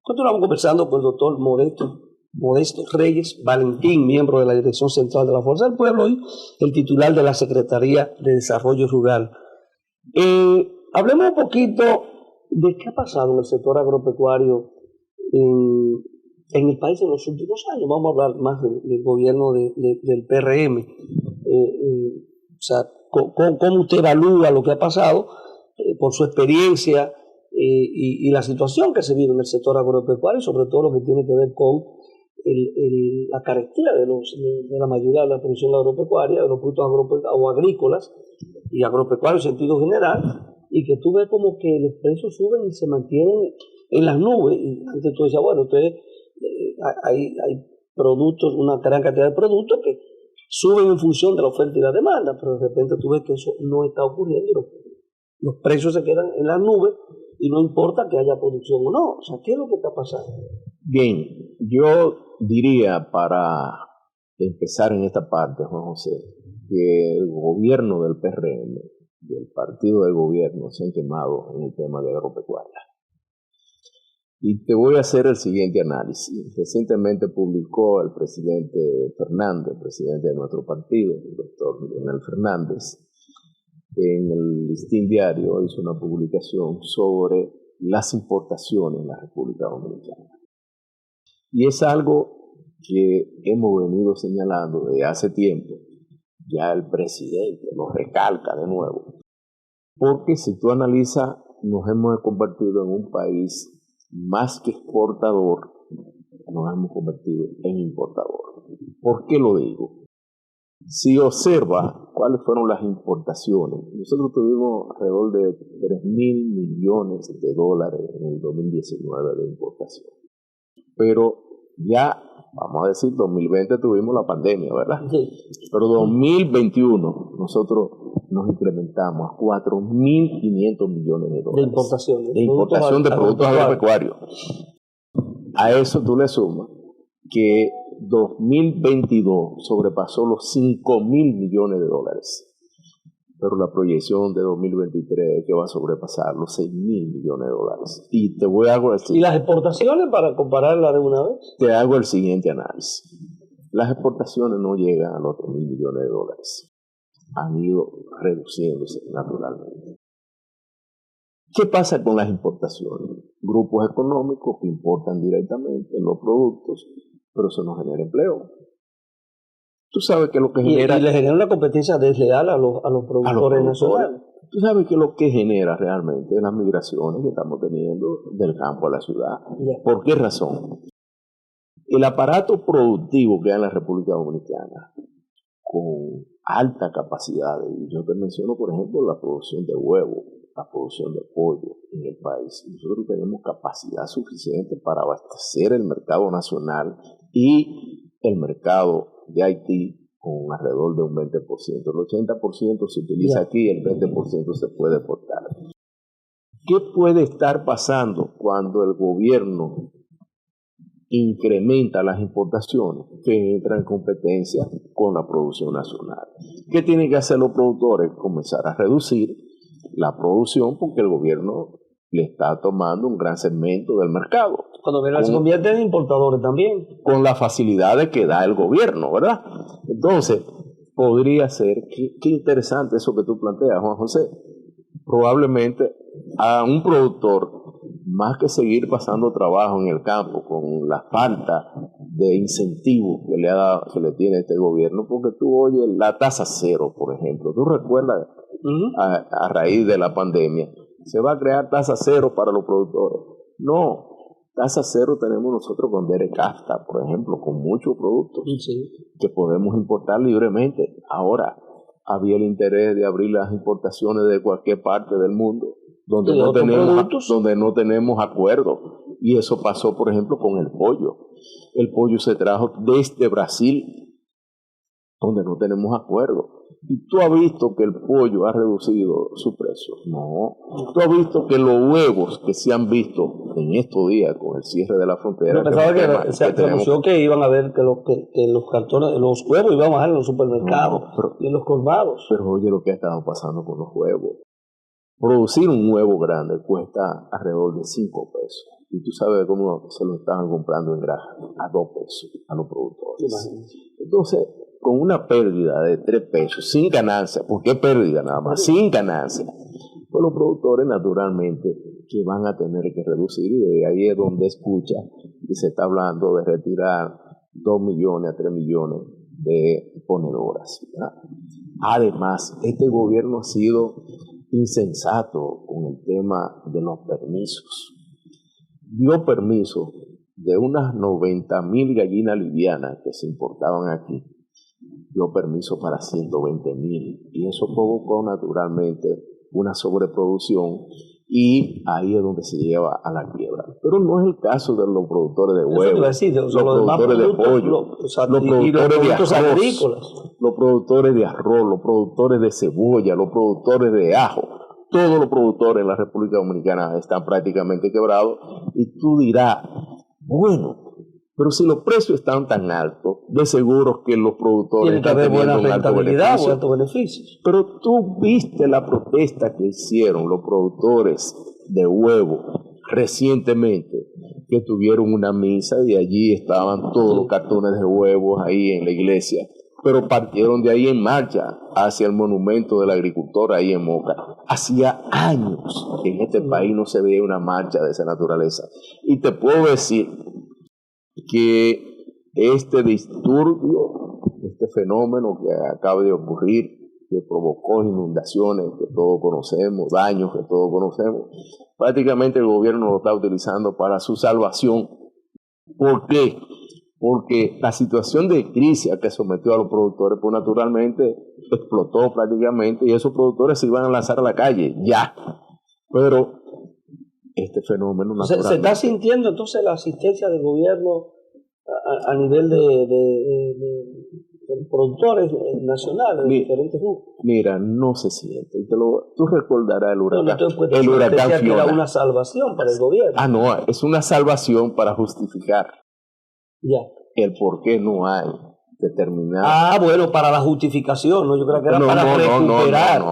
Continuamos conversando con el doctor Modesto Reyes Valentín, miembro de la Dirección Central de la Fuerza del Pueblo y el titular de la Secretaría de Desarrollo Rural. Hablemos un poquito de qué ha pasado en el sector agropecuario en el país en los últimos años. Vamos a hablar más del gobierno del PRM. O sea, ¿cómo usted evalúa lo que ha pasado por su experiencia y la situación que se vive en el sector agropecuario, sobre todo lo que tiene que ver con la carestía de la mayoría de la producción agropecuaria, de los productos agrícolas y agropecuarios en sentido general, y que tú ves como que los precios suben y se mantienen en las nubes? Y antes tú decías, bueno, entonces hay productos, una gran cantidad de productos que suben en función de la oferta y la demanda, pero de repente tú ves que eso no está ocurriendo, los precios se quedan en las nubes y no importa que haya producción o no. O sea, ¿qué es lo que está pasando? Bien, yo diría, para empezar en esta parte, Juan José, que el gobierno del PRM, del partido del gobierno, se han quemado en el tema de agropecuaria. Y te voy a hacer el siguiente análisis. Recientemente publicó el presidente Fernández, presidente de nuestro partido, el doctor Leonel Fernández, en el Listín Diario hizo una publicación sobre las importaciones en la República Dominicana. Y es algo que hemos venido señalando desde hace tiempo. Ya el presidente lo recalca de nuevo. Porque si tú analizas, nos hemos convertido en un país más que exportador, nos hemos convertido en importador. ¿Por qué lo digo? Si observa cuáles fueron las importaciones, nosotros tuvimos alrededor de $3,000 millones en el 2019 de importación. Pero ya, vamos a decir, 2020 tuvimos la pandemia, ¿verdad? Sí. Pero 2021 nosotros nos incrementamos a $4,500 millones de importación. De importación de productos agropecuarios. A eso tú le sumas que 2022 sobrepasó los $5,000 millones. Pero la proyección de 2023 es que va a sobrepasar los $6,000 millones. Y te voy a decir. ¿Y las exportaciones, para compararlas de una vez? Te hago el siguiente análisis. Las exportaciones no llegan a los $3,000 millones. Han ido reduciéndose naturalmente. ¿Qué pasa con las importaciones? Grupos económicos que importan directamente los productos, pero eso no genera empleo. Tú sabes que lo que genera... Y le genera una competencia desleal a los productores nacionales. Tú sabes que lo que genera realmente es las migraciones que estamos teniendo del campo a la ciudad. Yeah. ¿Por qué razón? El aparato productivo que hay en la República Dominicana, con alta capacidad, y yo te menciono, por ejemplo, la producción de huevos, la producción de pollo en el país. Nosotros tenemos capacidad suficiente para abastecer el mercado nacional y el mercado de Haití con alrededor de un 20%. El 80% se utiliza aquí y el 20% se puede exportar. ¿Qué puede estar pasando cuando el gobierno incrementa las importaciones? Que entra en competencia con la producción nacional. ¿Qué tienen que hacer los productores? Comenzar a reducir la producción, porque el gobierno le está tomando un gran segmento del mercado. Cuando se convierte en importadores también. Con las facilidades que da el gobierno, ¿verdad? Entonces, podría ser, qué interesante eso que tú planteas, Juan José. Probablemente a un productor, más que seguir pasando trabajo en el campo con la falta de incentivos que le tiene este gobierno, porque tú oyes la tasa cero, por ejemplo. ¿Tú recuerdas? A raíz de la pandemia, se va a crear tasa cero para los productores. No, tasa cero tenemos nosotros con Derecafta, por ejemplo, con muchos productos que podemos importar libremente. Ahora, había el interés de abrir las importaciones de cualquier parte del mundo donde no tenemos acuerdo. Y eso pasó, por ejemplo, con el pollo. El pollo se trajo desde Brasil, donde no tenemos acuerdo. ¿Y tú has visto que el pollo ha reducido su precio? No. ¿Tú has visto que los huevos que se han visto en estos días con el cierre de la frontera? Yo pensaba que se anunció que iban a ver que los cartones, los huevos iban a bajar en los supermercados y en los colmados. Pero oye lo que ha estado pasando con los huevos. producir un huevo grande cuesta alrededor de 5 pesos. Y tú sabes cómo se lo estaban comprando en granja, a 2 pesos a los productores. Entonces, con una pérdida de 3 pesos, sin ganancia, porque es pérdida nada más, sin ganancia, pues los productores naturalmente que van a tener que reducir, y de ahí es donde escucha y se está hablando de retirar 2 millones a 3 millones de ponedoras, ¿verdad? Además, este gobierno ha sido insensato con el tema de los permisos. Dio permiso de unas 90.000 gallinas livianas que se importaban aquí, dio permiso para 120.000, y eso provocó naturalmente una sobreproducción, y ahí es donde se lleva a la quiebra. Pero no es el caso de los productores de huevos, los productores de pollo, los productores de arroz, los productores de arroz, los productores de cebolla, los productores de ajo. Todos los productores en la República Dominicana están prácticamente quebrados, y tú dirás, bueno, pero si los precios están tan altos, de seguro que los productores están teniendo un alto beneficio. Pero tú viste la protesta que hicieron los productores de huevo recientemente, que tuvieron una misa y allí estaban todos los cartones de huevos ahí en la iglesia, pero partieron de ahí en marcha hacia el monumento del agricultor ahí en Moca. Hacía años que en este país no se veía una marcha de esa naturaleza. Y te puedo decir que este disturbio, este fenómeno que acaba de ocurrir, que provocó inundaciones que todos conocemos, daños que todos conocemos, prácticamente el gobierno lo está utilizando para su salvación. ¿Por qué? Porque la situación de crisis a que sometió a los productores, pues naturalmente explotó prácticamente, y esos productores se iban a lanzar a la calle, ya. Pero este fenómeno naturalmente... ¿Se está sintiendo entonces la asistencia del gobierno a nivel de los productores nacionales, de diferentes grupos? Mira, no se siente. Tú recordarás el huracán. El huracán Fiona. Era una salvación para el gobierno. Ah, no, es una salvación para justificar el por qué no hay determinado. Ah, bueno, para la justificación, ¿no? Yo creo que era para recuperar.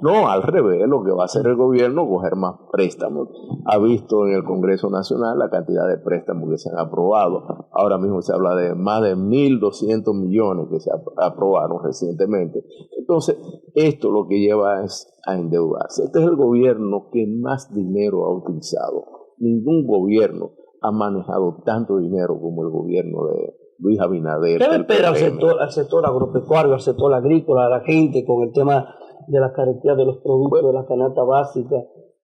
No, al revés, lo que va a hacer el gobierno, coger más préstamos. Ha visto en el Congreso Nacional la cantidad de préstamos que se han aprobado. Ahora mismo se habla de más de 1.200 millones que se aprobaron recientemente. Entonces, esto lo que lleva es a endeudarse. Este es el gobierno que más dinero ha utilizado. Ningún gobierno ha manejado tanto dinero como el gobierno de Luis Abinader. ¿Qué le espera al sector agropecuario, al sector agrícola, a la gente con el tema de las carencias de los productos, de la canasta básica?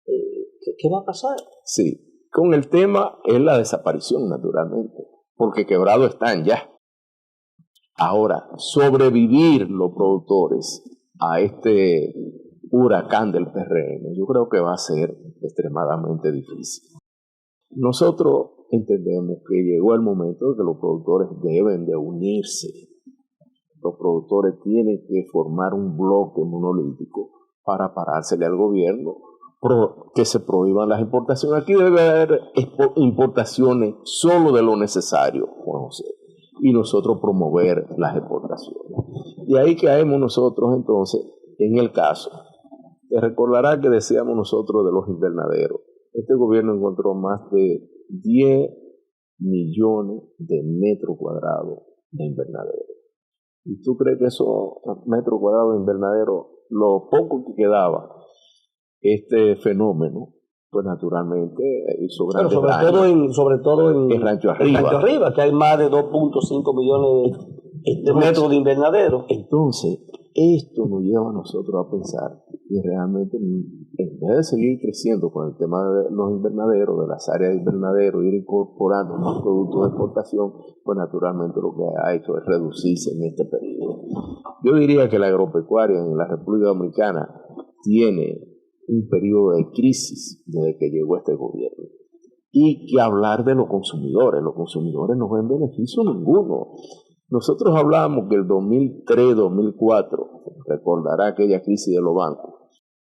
¿Qué va a pasar? Sí, con el tema es la desaparición, naturalmente, porque quebrados están ya. Ahora, sobrevivir los productores a este huracán del PRM, yo creo que va a ser extremadamente difícil. Nosotros entendemos que llegó el momento de que los productores deben de unirse. Los productores tienen que formar un bloque monolítico para parársele al gobierno, que se prohíban las importaciones. Aquí debe haber importaciones solo de lo necesario, José, y nosotros promover las exportaciones. Y ahí caemos nosotros entonces en el caso. Te recordará que decíamos nosotros de los invernaderos. Este gobierno encontró más de 10 millones de metros cuadrados de invernadero. ¿Y tú crees que esos metros cuadrados de invernadero, lo poco que quedaba, este fenómeno, pues naturalmente hizo grandes daños? Sobre todo en Rancho Arriba, que hay más de 2.5 millones de metros de invernadero. Entonces, esto nos lleva a nosotros a pensar que realmente, en vez de seguir creciendo con el tema de los invernaderos, de las áreas de invernadero, ir incorporando más productos de exportación, pues naturalmente lo que ha hecho es reducirse en este periodo. Yo diría que la agropecuaria en la República Dominicana tiene un periodo de crisis desde que llegó este gobierno. Y que hablar de los consumidores no ven beneficio ninguno. Nosotros hablábamos que el 2003-2004, recordará aquella crisis de los bancos,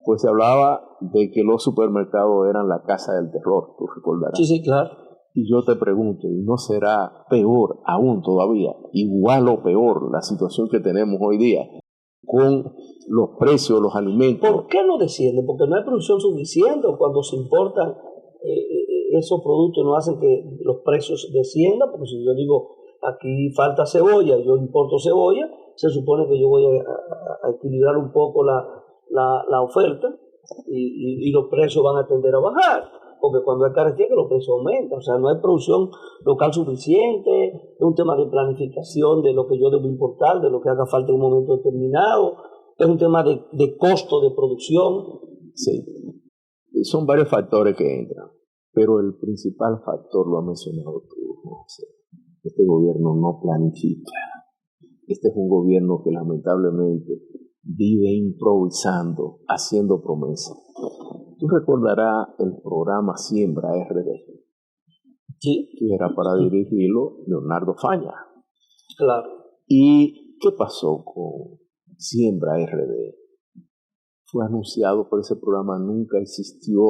pues se hablaba de que los supermercados eran la casa del terror, tú recordarás. Sí, claro. Y yo te pregunto, ¿y no será peor aún todavía, igual o peor, la situación que tenemos hoy día? con los precios de los alimentos. ¿Por qué no desciende? Porque no hay producción suficiente, o cuando se importan esos productos no hacen que los precios desciendan, porque si yo digo aquí falta cebolla, yo importo cebolla, se supone que yo voy a equilibrar un poco la oferta y los precios van a tender a bajar, porque cuando hay carestía que los precios aumentan, o sea, no hay producción local suficiente, es un tema de planificación de lo que yo debo importar, de lo que haga falta en un momento determinado, es un tema de costo de producción. Sí, son varios factores que entran, pero el principal factor lo ha mencionado tú, José. Este gobierno no planifica. Este es un gobierno que lamentablemente vive improvisando, haciendo promesas. Tú recordarás el programa Siembra RD, Sí, que era para dirigirlo Leonardo Faña. claro. ¿Y qué pasó con Siembra RD? Fue anunciado, pero ese programa nunca existió,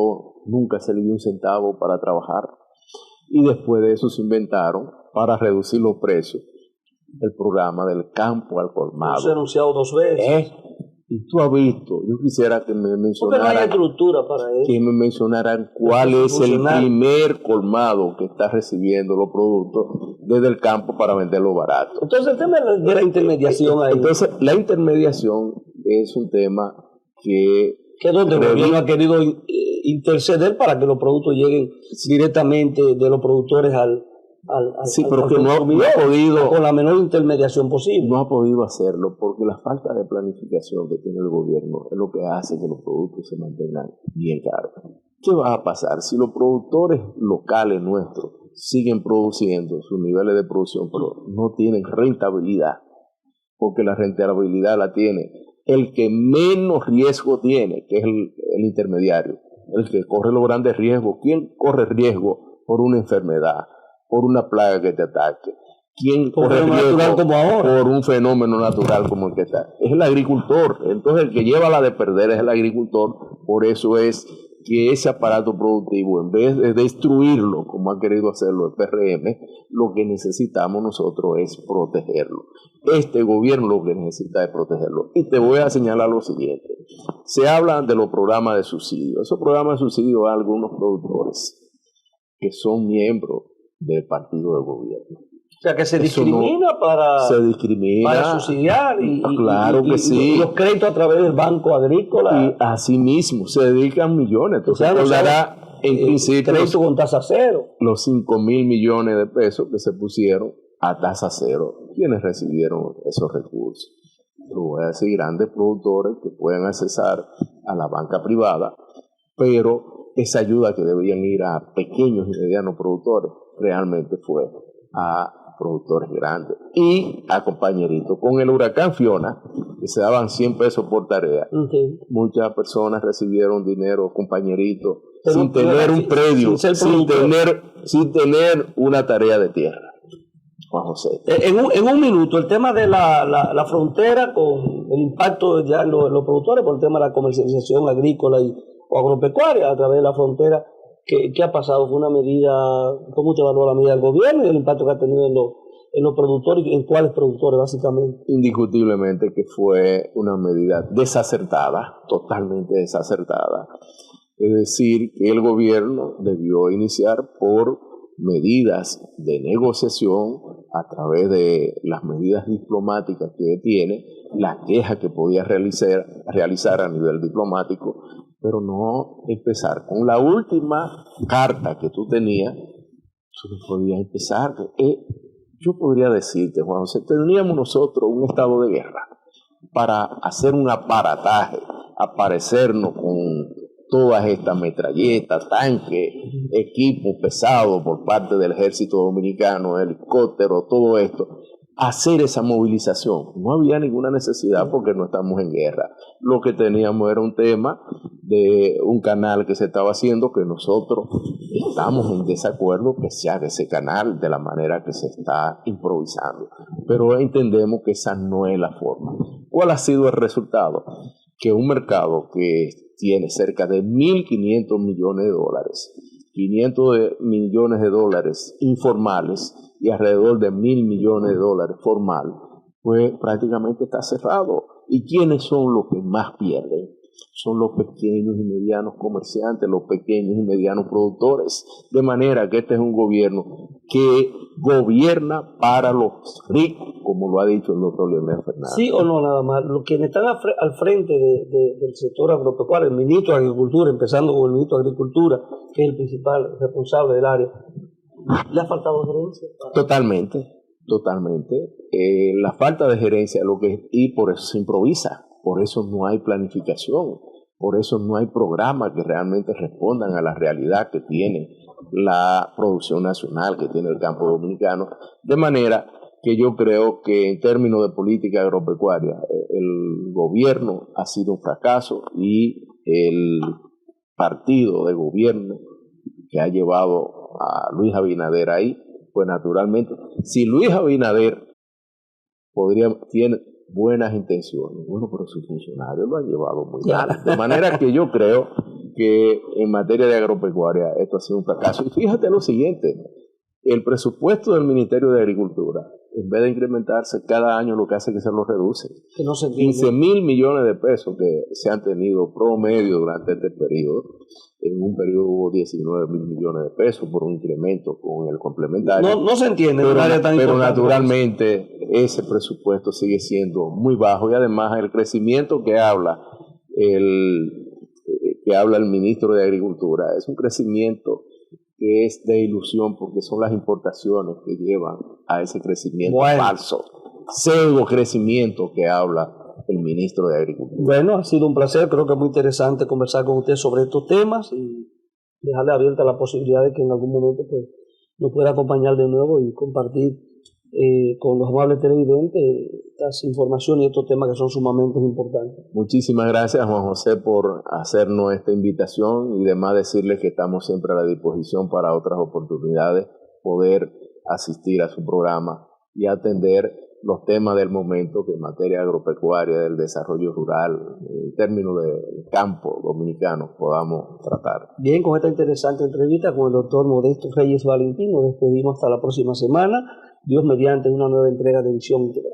nunca se le dio un centavo para trabajar. Y después de eso se inventaron, para reducir los precios, el programa del campo al colmado. Se ha anunciado 2 veces. Y tú has visto, yo quisiera que me Porque no hay mencionaran, estructura para eso. que me mencionaran cuál es el primer colmado que está recibiendo los productos desde el campo para venderlo barato. Entonces el tema de la intermediación ahí. Entonces la intermediación es un tema que es donde el gobierno ha querido interceder para que los productos lleguen directamente de los productores al sí, pero que no ha podido, con la menor intermediación posible. No ha podido hacerlo porque la falta de planificación que tiene el gobierno es lo que hace que los productos se mantengan bien caros. ¿Qué va a pasar si los productores locales nuestros siguen produciendo sus niveles de producción, pero no tienen rentabilidad? Porque la rentabilidad la tiene el que menos riesgo tiene, que es el intermediario, el que corre los grandes riesgos. ¿Quién corre riesgo por una enfermedad, por una plaga que te ataque? ¿Quién corre riesgo como ahora, por un fenómeno natural como el que está? Es el agricultor. Entonces el que lleva la de perder es el agricultor. Por eso es que ese aparato productivo, en vez de destruirlo, como ha querido hacerlo el PRM, lo que necesitamos nosotros es protegerlo. Este gobierno lo que necesita es protegerlo. Y te voy a señalar lo siguiente. Se habla de los programas de subsidio. Esos programas de subsidio a algunos productores que son miembros del partido del gobierno. O sea, que se discrimina para subsidiar y claro que sí. Y los créditos a través del Banco Agrícola. Y así mismo se dedican millones. Entonces, en principio, crédito con tasa cero. Los 5,000 millones de pesos que se pusieron a tasa cero. ¿Quiénes recibieron esos recursos? Lo voy a decir, grandes productores que pueden accesar a la banca privada, pero esa ayuda que deberían ir a pequeños y medianos productores realmente fue a productores grandes y a compañeritos. Con el huracán Fiona, que se daban 100 pesos por tarea, muchas personas recibieron dinero, compañeritos, sin tener un predio, sin tener una tarea de tierra. Juan José. En un minuto, el tema de la frontera con el impacto ya en los productores por el tema de la comercialización agrícola o agropecuaria a través de la frontera. ¿Qué ha pasado? ¿Fue una medida, cómo te evalúa la medida del gobierno y el impacto que ha tenido en los productores y en cuáles productores básicamente? Indiscutiblemente que fue una medida desacertada, totalmente desacertada. Es decir, que el gobierno debió iniciar por medidas de negociación a través de las medidas diplomáticas que tiene, la queja que podía realizar a nivel diplomático, pero no empezar con la última carta que tú tenías. Tú no podías empezar. Yo podría decirte, Juan José, teníamos nosotros un estado de guerra para hacer un aparataje, aparecernos con todas estas metralletas, tanques, equipos pesados por parte del ejército dominicano, helicópteros, todo esto, hacer esa movilización. No había ninguna necesidad porque no estamos en guerra. Lo que teníamos era un tema de un canal que se estaba haciendo que nosotros estamos en desacuerdo que se haga ese canal de la manera que se está improvisando. Pero entendemos que esa no es la forma. ¿Cuál ha sido el resultado? Que un mercado que tiene cerca de 1.500 millones de dólares, 500 millones de dólares informales y alrededor de 1.000 millones de dólares formales, pues prácticamente está cerrado. ¿Y quiénes son los que más pierden? Son los pequeños y medianos comerciantes, los pequeños y medianos productores. De manera que este es un gobierno que gobierna para los ricos, como lo ha dicho el doctor Leonel Fernández. Sí o no, nada más. Los quienes están al frente del sector agropecuario, el ministro de Agricultura, empezando con el ministro de Agricultura, que es el principal responsable del área, ¿le ha faltado gerencia? Totalmente. La falta de gerencia, y por eso se improvisa, por eso no hay planificación, por eso no hay programas que realmente respondan a la realidad que tiene la producción nacional, que tiene el campo dominicano, de manera que yo creo que en términos de política agropecuaria el gobierno ha sido un fracaso y el partido de gobierno que ha llevado a Luis Abinader ahí, pues naturalmente, si Luis Abinader tiene buenas intenciones, bueno, pero sus funcionarios lo han llevado muy mal. De manera que yo creo que en materia de agropecuaria esto ha sido un fracaso. Y fíjate lo siguiente, el presupuesto del Ministerio de Agricultura, en vez de incrementarse cada año, lo que hace es que se lo reduce. Que no se 15.000 millones de pesos que se han tenido promedio durante este periodo. En un periodo hubo 19.000 millones de pesos por un incremento con el complementario. No se entiende. Pero naturalmente ese presupuesto sigue siendo muy bajo y además el crecimiento que habla el ministro de Agricultura es un crecimiento que es de ilusión porque son las importaciones que llevan a ese crecimiento falso, pseudo crecimiento que habla el ministro de Agricultura. Bueno, ha sido un placer, creo que es muy interesante conversar con usted sobre estos temas y dejarle abierta la posibilidad de que en algún momento pues, nos pueda acompañar de nuevo y compartir con los amables televidentes estas informaciones y estos temas que son sumamente importantes. Muchísimas gracias, Juan José, por hacernos esta invitación y además decirles que estamos siempre a la disposición para otras oportunidades, poder asistir a su programa y atender los temas del momento que en materia agropecuaria, del desarrollo rural, en términos del campo dominicano, podamos tratar. Bien, con esta interesante entrevista con el doctor Modesto Reyes Valentín, nos despedimos hasta la próxima semana. Dios mediante, una nueva entrega de Visión Integral.